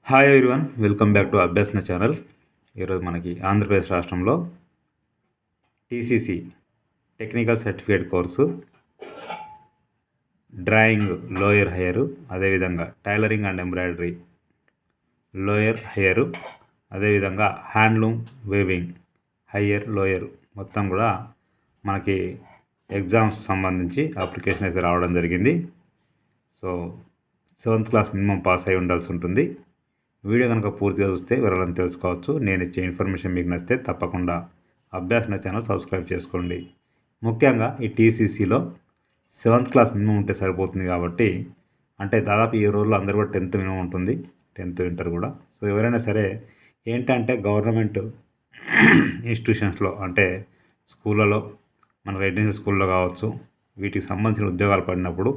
Hi everyone, welcome back to అభ్యాసన channel. ఈరోజు మనకి ఆంధ్రప్రదేశ్ రాష్ట్రంలో TCC technical certificate course, drawing lower హైయరు, అదేవిధంగా టైలరింగ్ అండ్ ఎంబ్రాయిడరీ లోయర్ హైయరు, అదేవిధంగా handloom weaving higher lower మొత్తం కూడా మనకి ఎగ్జామ్స్ సంబంధించి అప్లికేషన్ అయితే రావడం జరిగింది. So 7th class minimum pass అయి ఉండాల్సి ఉంటుంది. వీడియో కనుక పూర్తిగా చూస్తే వివరాలను తెలుసుకోవచ్చు. నేను ఇచ్చే ఇన్ఫర్మేషన్ మీకు నచ్చితే తప్పకుండా అభ్యాసన ఛానల్ సబ్స్క్రైబ్ చేసుకోండి. ముఖ్యంగా ఈ టీసీసీలో 7th క్లాస్ మినిమం ఉంటే సరిపోతుంది కాబట్టి, అంటే దాదాపు ఈ రోజుల్లో అందరూ కూడా 10th మినిమం ఉంటుంది, 10th ఇంటర్ కూడా. సో ఎవరైనా సరే ఏంటంటే గవర్నమెంట్ ఇన్స్టిట్యూషన్స్లో అంటే స్కూళ్ళలో, మన రెసిడెన్షియల్ స్కూల్లో కావచ్చు, వీటికి సంబంధించిన ఉద్యోగాలు పడినప్పుడు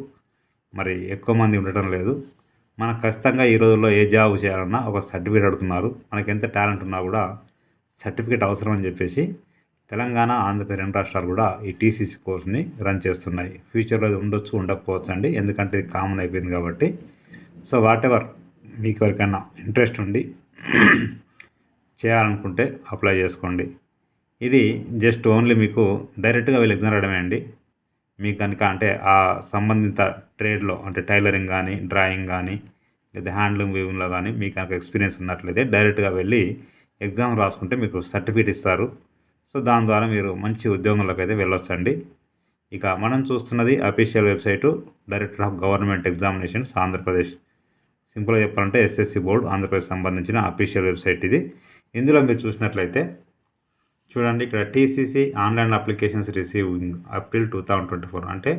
మరి ఎక్కువ మంది ఉండటం లేదు. మనకు ఖచ్చితంగా ఈ రోజుల్లో ఏ జాబ్ చేయాలన్నా ఒక సర్టిఫికేట్ అడుగుతున్నారు. మనకి ఎంత టాలెంట్ ఉన్నా కూడా సర్టిఫికేట్ అవసరం అని చెప్పేసి తెలంగాణ, ఆంధ్రప్రదేశ్ రెండు రాష్ట్రాలు కూడా ఈ టీసీసీ కోర్స్ని రన్ చేస్తున్నాయి. ఫ్యూచర్లో అది ఉండొచ్చు, ఉండకపోవచ్చు అండి, ఎందుకంటే ఇది కామన్ అయిపోయింది కాబట్టి. సో వాట్ ఎవర్ మీకు ఎవరికైనా ఇంట్రెస్ట్ ఉండి చేయాలనుకుంటే అప్లై చేసుకోండి. ఇది జస్ట్ ఓన్లీ మీకు డైరెక్ట్గా వెళ్ళి ఎగ్జామ్ రాయడమే అండి. మీకు కనుక అంటే ఆ సంబంధిత ట్రేడ్లో అంటే టైలరింగ్ కానీ, డ్రాయింగ్ కానీ, లేదా హ్యాండ్లూమ్ వీవింగ్లో కానీ మీకు కనుక ఎక్స్పీరియన్స్ ఉన్నట్లయితే డైరెక్ట్గా వెళ్ళి ఎగ్జామ్ రాసుకుంటే మీకు సర్టిఫికేట్ ఇస్తారు. సో దాని ద్వారా మీరు మంచి ఉద్యోగంలోకి అయితే వెళ్ళొచ్చండి. ఇక మనం చూస్తున్నది official website director of government examinations Andhra Pradesh. సింపుల్గా చెప్పాలంటే ఎస్ఎస్సి బోర్డు ఆంధ్రప్రదేశ్ సంబంధించిన అఫీషియల్ వెబ్సైట్ ఇది. ఇందులో మీరు చూసినట్లయితే చూడండి, ఇక్కడ TCC online applications receiving April 2024 అంటే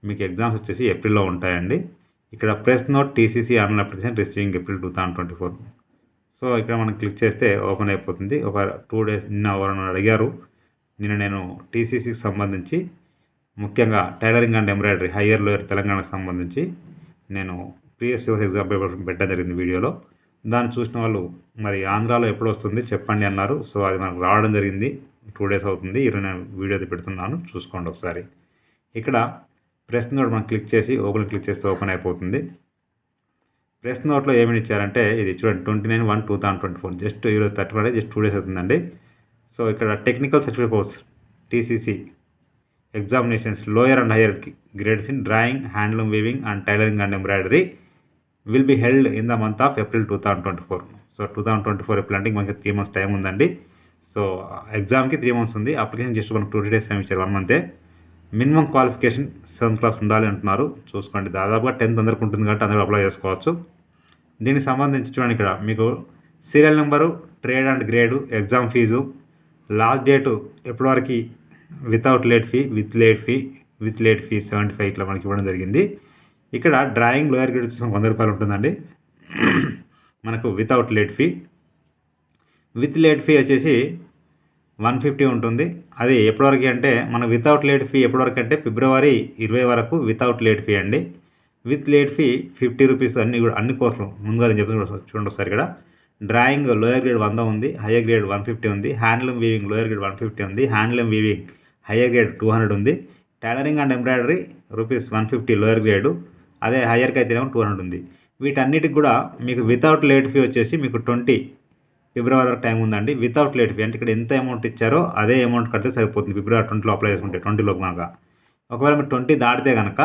మీకు ఎగ్జామ్స్ వచ్చేసి ఏప్రిల్లో ఉంటాయండి. ఇక్కడ press note TCC online application receiving April 2024. So ఇక్కడ మనం క్లిక్ చేస్తే ఓపెన్ అయిపోతుంది. ఒక 2 days నిన్న ఎవరైనా అడిగారు, నిన్న నేను టీసీసీకి సంబంధించి ముఖ్యంగా tailoring and embroidery higher lower తెలంగాణకు సంబంధించి నేను ప్రీవియస్ ఎగ్జామ్ పేపర్ పెట్టడం జరిగింది వీడియోలో. దాన్ని చూసిన వాళ్ళు మరి ఆంధ్రాలో ఎప్పుడు వస్తుంది చెప్పండి అన్నారు. సో అది మనకు రావడం జరిగింది, 2 days అవుతుంది. ఈరోజు నేను వీడియో పెడుతున్నాను, చూసుకోండి ఒకసారి. ఇక్కడ ప్రెస్ నోట్ మనం క్లిక్ చేసి క్లిక్ చేస్తే ఓపెన్ అయిపోతుంది. ప్రెస్ నోట్లో ఏమని ఇచ్చారంటే ఇది చూడండి, 29/1/2024 జస్ట్ ఈరోజు 31 జస్ట్ 2 days అవుతుందండి. సో ఇక్కడ technical certificate course TCC examinations lower and higher grades in drawing, handloom weaving and tailoring and embroidery will be held in the month of April 2024. So 2024 April అంటే మనకి 3 months time ఉందండి. So ఎగ్జామ్కి 3 months ఉంది. Application just మనకు 2 days time ఇచ్చారు, 1 month. Minimum qualification 7th class ఉండాలి అంటున్నారు. చూసుకోండి, దాదాపుగా 10th అందరికి ఉంటుంది కాబట్టి అందరూ అప్లై చేసుకోవచ్చు. దీనికి సంబంధించి చూడండి, ఇక్కడ మీకు serial number, trade and grade, exam fee, last date ఎప్పటివరకు without late fee, with late fee 75 ఇట్లా మనకి ఇవ్వడం జరిగింది. ఇక్కడ డ్రాయింగ్ లోయర్ గ్రేడ్ వచ్చేసి 100 రూపాయలు ఉంటుందండి మనకు without late fee. With late fee వచ్చేసి 150 ఉంటుంది. అది ఎప్పటివరకు అంటే మన వితౌట్ లేట్ ఫీ ఎప్పటివరకు అంటే ఫిబ్రవరి 20 వరకు వితౌట్ లేట్ ఫీ అండి. విత్ లేట్ ఫీ 50 రూపీస్ అన్ని కోర్సులు ముందుగా నేను చెప్తున్నా, చూడండి ఒకసారి. ఇక్కడ డ్రాయింగ్ లోయర్ గ్రేడ్ 100 ఉంది, హయ్యర్ గ్రేడ్ 150 ఉంది. హ్యాండ్లూమ్ వీవింగ్ లోయర్ గ్రేడ్ 150 ఉంది, హ్యాండ్లూమ్ వీవింగ్ హయ్యర్ గ్రేడ్ 200 ఉంది. Tailoring and embroidery rupees 150 lower grade, అదే హయ్యర్కి అయితే 200 ఉంది. వీటన్నిటికి కూడా మీకు వితౌట్ లేట్ ఫీ వచ్చేసి మీకు 20 ఫిబ్రవరి వరకు టైం ఉందండి. వితౌట్ లేట్ ఫీ అంటే ఇక్కడ ఎంత అమౌంట్ ఇచ్చారో అదే అమౌంట్ కడితే సరిపోతుంది. ఫిబ్రవరి 20లో అప్లై చేసుకుంటే 20లోకి కనుక. ఒకవేళ మీరు 20 దాటితే కనుక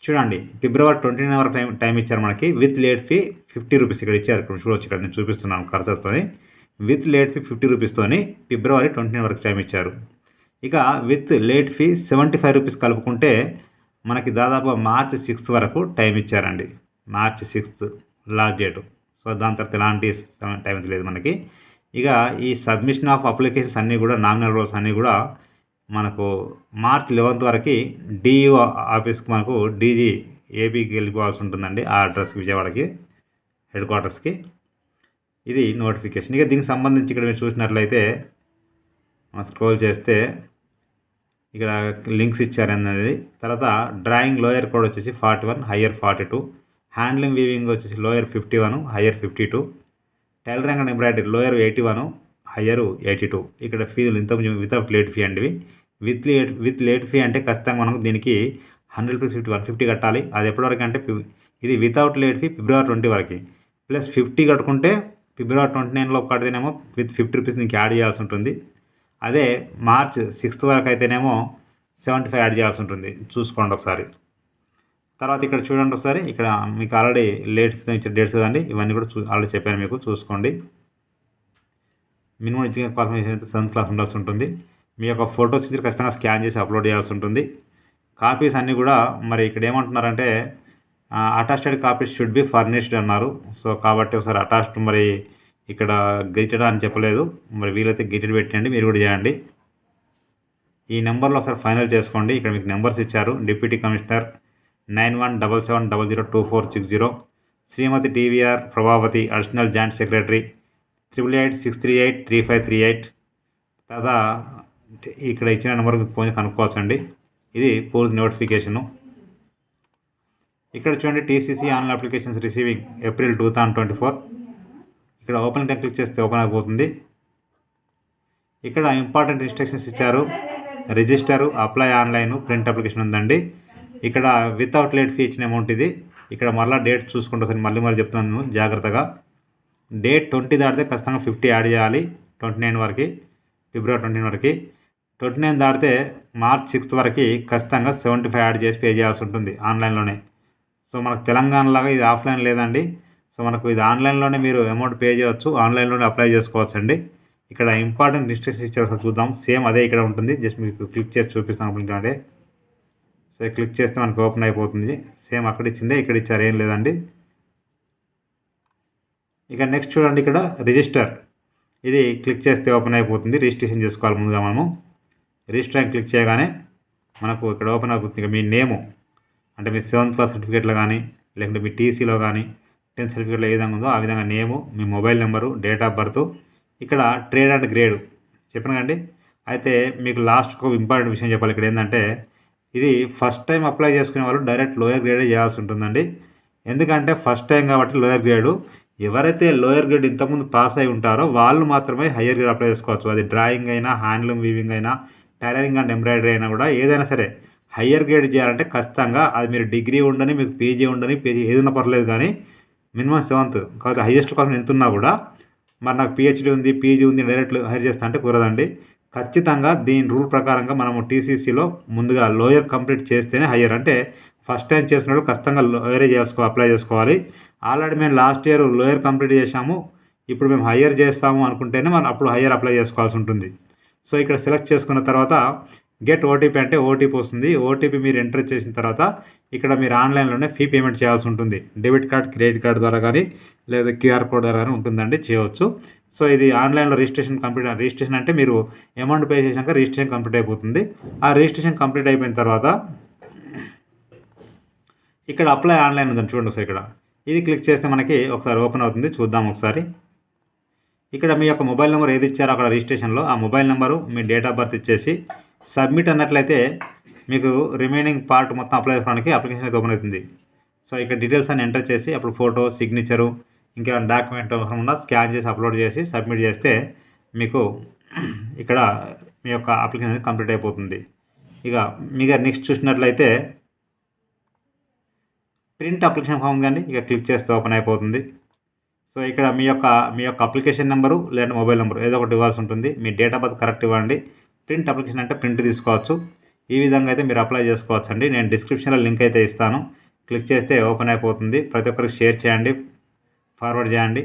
చూడండి, ఫిబ్రవరి 29 వరకు టైం ఇచ్చారు మనకి. విత్ లేట్ ఫీ 50 రూపీస్ ఇక్కడ ఇచ్చారు. ఇక్కడ చూడవచ్చు, ఇక్కడ నేను చూపిస్తున్నాను కర్సర్తో. విత్ లేట్ ఫీ 50 రూపీస్తోని ఫిబ్రవరి 29 వరకు టైం ఇచ్చారు. ఇక విత్ లేట్ ఫీ 75 రూపీస్ కలుపుకుంటే మనకి దాదాపు మార్చి 6th వరకు టైం ఇచ్చారండి. మార్చి 6th లాస్ట్ డేటు. సో దాని తర్వాత ఎలాంటి టైం లేదు మనకి. ఇక ఈ సబ్మిషన్ ఆఫ్ అప్లికేషన్స్ అన్నీ కూడా, నామినల్ రోల్స్ అన్నీ కూడా మనకు మార్చ్ 11th వరకు డిఈఓ ఆఫీస్కి మనకు డీజీ ఏపీకి వెళ్ళిపోవాల్సి ఉంటుందండి, ఆ అడ్రస్కి, విజయవాడకి హెడ్ క్వార్టర్స్కి. ఇది నోటిఫికేషన్. ఇక దీనికి సంబంధించి ఇక్కడ మీరు చూసినట్లయితే స్క్రోల్ చేస్తే ఇక్కడ లింక్స్ ఇచ్చారనేది. తర్వాత డ్రాయింగ్ లోయర్ కోడ్ వచ్చేసి 41, హయ్యర్ 42. హ్యాండ్లూమ్ వీవింగ్ వచ్చేసి lower 51, higher 52. Tailoring and embroidery lower 81, higher 82. ఇక్కడ ఫీజులు ఇంత వితౌట్ లేట్ ఫీ అండి. విత్ లేట్ ఫీ అంటే ఖచ్చితంగా మనకు దీనికి 100 రూపీస్ 150 కట్టాలి. అది ఎప్పటివరకు అంటే ఇది వితౌట్ లేట్ ఫీ ఫిబ్రవరి 20 వరకు. ప్లస్ 50 కట్టుకుంటే ఫిబ్రవరి 29లో కడితేనేమో విత్ 50 రూపీస్ నీకు యాడ్ చేయాల్సి ఉంటుంది. అదే మార్చ్ 6th వరకు అయితేనేమో 75 యాడ్ చేయాల్సి ఉంటుంది. చూసుకోండి ఒకసారి. తర్వాత ఇక్కడ చూడండి ఒకసారి, ఇక్కడ మీకు ఆల్రెడీ లేట్ ఇచ్చిన డేట్స్ కదండి, ఇవన్నీ కూడా ఆల్రెడీ చెప్పాను మీకు, చూసుకోండి. మినిమం ఎడ్యుకేషన్ క్వాలిఫికేషన్ అయితే 7th క్లాస్ ఉండాల్సి ఉంటుంది. మీ యొక్క ఫోటోస్ ఇచ్చి ఖచ్చితంగా స్కాన్ చేసి అప్లోడ్ చేయాల్సి ఉంటుంది. కాపీస్ అన్నీ కూడా మరి ఇక్కడ ఏమంటున్నారంటే attached copies should be furnished అన్నారు. సో కాబట్టి ఒకసారి అటాచ్డ్ మరి ఇక్కడ గెజిటెడ్ అని చెప్పలేదు, మరి వీలైతే గెజిటెడ్ పెట్టండి, మీరు కూడా చేయండి. ఈ నెంబర్లో ఒకసారి ఫైనల్ చేసుకోండి. ఇక్కడ మీకు నెంబర్స్ ఇచ్చారు. Deputy commissioner 9177002460, Shrimati TVR Prabhavathi additional joint secretary 8886383538. తర్వాత ఇక్కడ ఇచ్చిన నెంబర్కి ఫోన్ కనుక్కోవచ్చండి. ఇది పూర్తి నోటిఫికేషను. ఇక్కడ చూడండి, TCC online applications receiving April 2024. ఇక్కడ ఓపెన్ టెన్ క్లిక్ చేస్తే ఓపెన్ అయిపోతుంది. ఇక్కడ ఇంపార్టెంట్ ఇన్స్ట్రక్షన్స్ ఇచ్చారు. Register, apply online, print application ఉందండి. ఇక్కడ వితౌట్ లేట్ ఫీ ఇచ్చిన అమౌంట్ ఇది. ఇక్కడ మళ్ళీ డేట్ చూసుకుంటూ సరే మళ్ళీ చెప్తున్నాను జాగ్రత్తగా. డేట్ 20 దాటితే ఖచ్చితంగా 50 యాడ్ చేయాలి. 29 వరకు, ఫిబ్రవరి 29 వరకు. 29 దాటితే మార్చ్ 6th వరకు ఖచ్చితంగా 75 యాడ్ చేసి పే చేయాల్సి ఉంటుంది ఆన్లైన్లోనే. సో మనకు తెలంగాణలాగా ఇది ఆఫ్లైన్ లేదండి. సో మనకు ఇది ఆన్లైన్లోనే మీరు అమౌంట్ పే చేయవచ్చు, ఆన్లైన్లోనే అప్లై చేసుకోవచ్చు అండి. ఇక్కడ ఇంపార్టెంట్ ఇన్స్ట్రక్షన్స్ ఇచ్చారు, చూద్దాం. సేమ్ అదే ఇక్కడ ఉంటుంది. జస్ట్ మీకు క్లిక్ చేసి చూపిస్తాను అంటే. సో క్లిక్ చేస్తే మనకు ఓపెన్ అయిపోతుంది. సేమ్ అక్కడ ఇచ్చిందే ఇక్కడ ఇచ్చారు, ఏం లేదండి. ఇక నెక్స్ట్ చూడండి, ఇక్కడ రిజిస్టర్, ఇది క్లిక్ చేస్తే ఓపెన్ అయిపోతుంది. రిజిస్ట్రేషన్ చేసుకోవాలి ముందుగా మనము. రిజిస్టర్ అని క్లిక్ చేయగానే మనకు ఇక్కడ ఓపెన్ అయిపోతుంది. ఇక మీ నేము అంటే మీ 7th క్లాస్ సర్టిఫికేట్లో కానీ, లేకుంటే మీ టీసీలో కానీ, 10th సర్టిఫికేట్లో ఏ విధంగా ఉందో ఆ విధంగా నేము, మీ mobile number, date of birth. ఇక్కడ ట్రేడ్ అండ్ గ్రేడ్ చెప్పిన కండి. అయితే మీకు లాస్ట్ ఒక ఇంపార్టెంట్ విషయం చెప్పాలి. ఇక్కడ ఏంటంటే ఇది ఫస్ట్ టైం అప్లై చేసుకునే వాళ్ళు డైరెక్ట్ లోయర్ గ్రేడే చేయాల్సి ఉంటుందండి. ఎందుకంటే ఫస్ట్ టైం కాబట్టి లోయర్ గ్రేడు. ఎవరైతే లోయర్ గ్రేడ్ ఇంతకుముందు పాస్ అయి ఉంటారో వాళ్ళు మాత్రమే హయ్యర్ గ్రేడ్ అప్లై చేసుకోవచ్చు. అది డ్రాయింగ్ అయినా, హ్యాండ్లూమ్ వీవింగ్ అయినా, టైలరింగ్ అండ్ ఎంబ్రాయిడరీ అయినా కూడా ఏదైనా సరే హయ్యర్ గ్రేడ్ చేయాలంటే ఖచ్చితంగా అది మీరు డిగ్రీ ఉండని, మీకు పీజీ ఉండని, పీజీ ఏదైనా పర్లేదు, కానీ మినిమం 7th కాబట్టి హైయెస్ట్ క్వాలిఫికేషన్ ఎంత ఉన్నా కూడా మరి నాకు పిహెచ్డీ ఉంది, పీజీ ఉంది, డైరెక్ట్ హైర్ చేస్తా అంటే కుదరదండి. ఖచ్చితంగా దీని రూల్ ప్రకారంగా మనము టీసీసీలో ముందుగా లోయర్ కంప్లీట్ చేస్తేనే హయ్యర్. అంటే ఫస్ట్ టైం చేసినప్పుడు ఖచ్చితంగా లోయరే అప్లై చేసుకోవాలి. ఆల్రెడీ మేము లాస్ట్ ఇయర్ లోయర్ కంప్లీట్ చేసాము, ఇప్పుడు మేము హయ్యర్ చేస్తాము అనుకుంటేనే మనం అప్పుడు హయ్యర్ అప్లై చేసుకోవాల్సి ఉంటుంది. సో ఇక్కడ సెలెక్ట్ చేసుకున్న తర్వాత గెట్ ఓటీపీ అంటే ఓటీపీ వస్తుంది. ఓటీపీ మీరు ఎంటర్ చేసిన తర్వాత ఇక్కడ మీరు ఆన్లైన్లోనే ఫీ పేమెంట్ చేయాల్సి ఉంటుంది. డెబిట్ కార్డ్, క్రెడిట్ కార్డ్ ద్వారా కానీ లేదా క్యూఆర్ కోడ్ ద్వారా కానీ ఉంటుందండి, చేయవచ్చు. సో ఇది ఆన్లైన్లో రిజిస్ట్రేషన్ అంటే మీరు అమౌంట్ పే చేసినాక రిజిస్ట్రేషన్ కంప్లీట్ అయిపోతుంది. ఆ రిజిస్ట్రేషన్ కంప్లీట్ అయిపోయిన తర్వాత ఇక్కడ అప్లై ఆన్లైన్ ఉందని చూడండి ఒకసారి. ఇక్కడ ఇది క్లిక్ చేస్తే మనకి ఒకసారి ఓపెన్ అవుతుంది, చూద్దాం ఒకసారి. ఇక్కడ మీ యొక్క మొబైల్ నెంబర్ ఏది ఇచ్చారో అక్కడ రిజిస్ట్రేషన్లో ఆ mobile number, me date of birth ఇచ్చేసి సబ్మిట్ అన్నట్లయితే మీకు రిమైనింగ్ పార్ట్ మొత్తం అప్లై చేసుకోవడానికి అప్లికేషన్ అయితే ఓపెన్ అవుతుంది. సో ఇక్కడ డీటెయిల్స్ అని ఎంటర్ చేసి అప్పుడు ఫోటో, సిగ్నేచరు, ఇంకేమైనా డాక్యుమెంట్ అవసరం ఉన్నా స్కాన్ చేసి అప్లోడ్ చేసి సబ్మిట్ చేస్తే మీకు ఇక్కడ మీ యొక్క అప్లికేషన్ అనేది కంప్లీట్ అయిపోతుంది. ఇక మీకు నెక్స్ట్ చూసినట్లయితే ప్రింట్ అప్లికేషన్ ఫామ్ కానీ ఇక క్లిక్ చేస్తే ఓపెన్ అయిపోతుంది. సో ఇక్కడ మీ యొక్క అప్లికేషన్ నెంబరు లేదా మొబైల్ నెంబరు ఏదో ఒకటి ఇవ్వాల్సి ఉంటుంది. మీ డేట్ ఆఫ్ బర్త్ కరెక్ట్ ఇవ్వండి. ప్రింట్ అప్లికేషన్ అంటే ప్రింట్ తీసుకోవచ్చు. ఈ విధంగా అయితే మీరు అప్లై చేసుకోవచ్చు అండి. నేను డిస్క్రిప్షన్లో లింక్ అయితే ఇస్తాను, క్లిక్ చేస్తే ఓపెన్ అయిపోతుంది. ప్రతి ఒక్కరికి షేర్ చేయండి, ఫార్వర్డ్ చేయండి.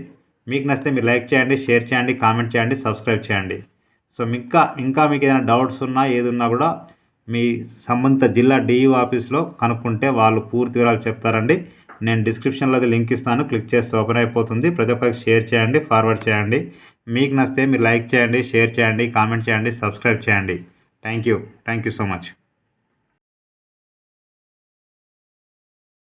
మీకు నచ్చితే మీరు లైక్ చేయండి, షేర్ చేయండి, కామెంట్ చేయండి, సబ్స్క్రైబ్ చేయండి. సో ఇంకా మీకు ఏదైనా డౌట్స్ ఉన్నా ఏది ఉన్నా కూడా మీ సంబంధిత జిల్లా డిఈఓ ఆఫీస్లో కనుక్కుంటే వాళ్ళు పూర్తి వివరాలు చెప్తారండి. నేను డిస్క్రిప్షన్లో అది లింక్ ఇస్తాను, క్లిక్ చేస్తే ఓపెన్ అయిపోతుంది. ప్రతి ఒక్కరికి షేర్ చేయండి, ఫార్వర్డ్ చేయండి. మీకు నచ్చితే మీరు లైక్ చేయండి, షేర్ చేయండి, కామెంట్ చేయండి, సబ్స్క్రైబ్ చేయండి. Thank you so much.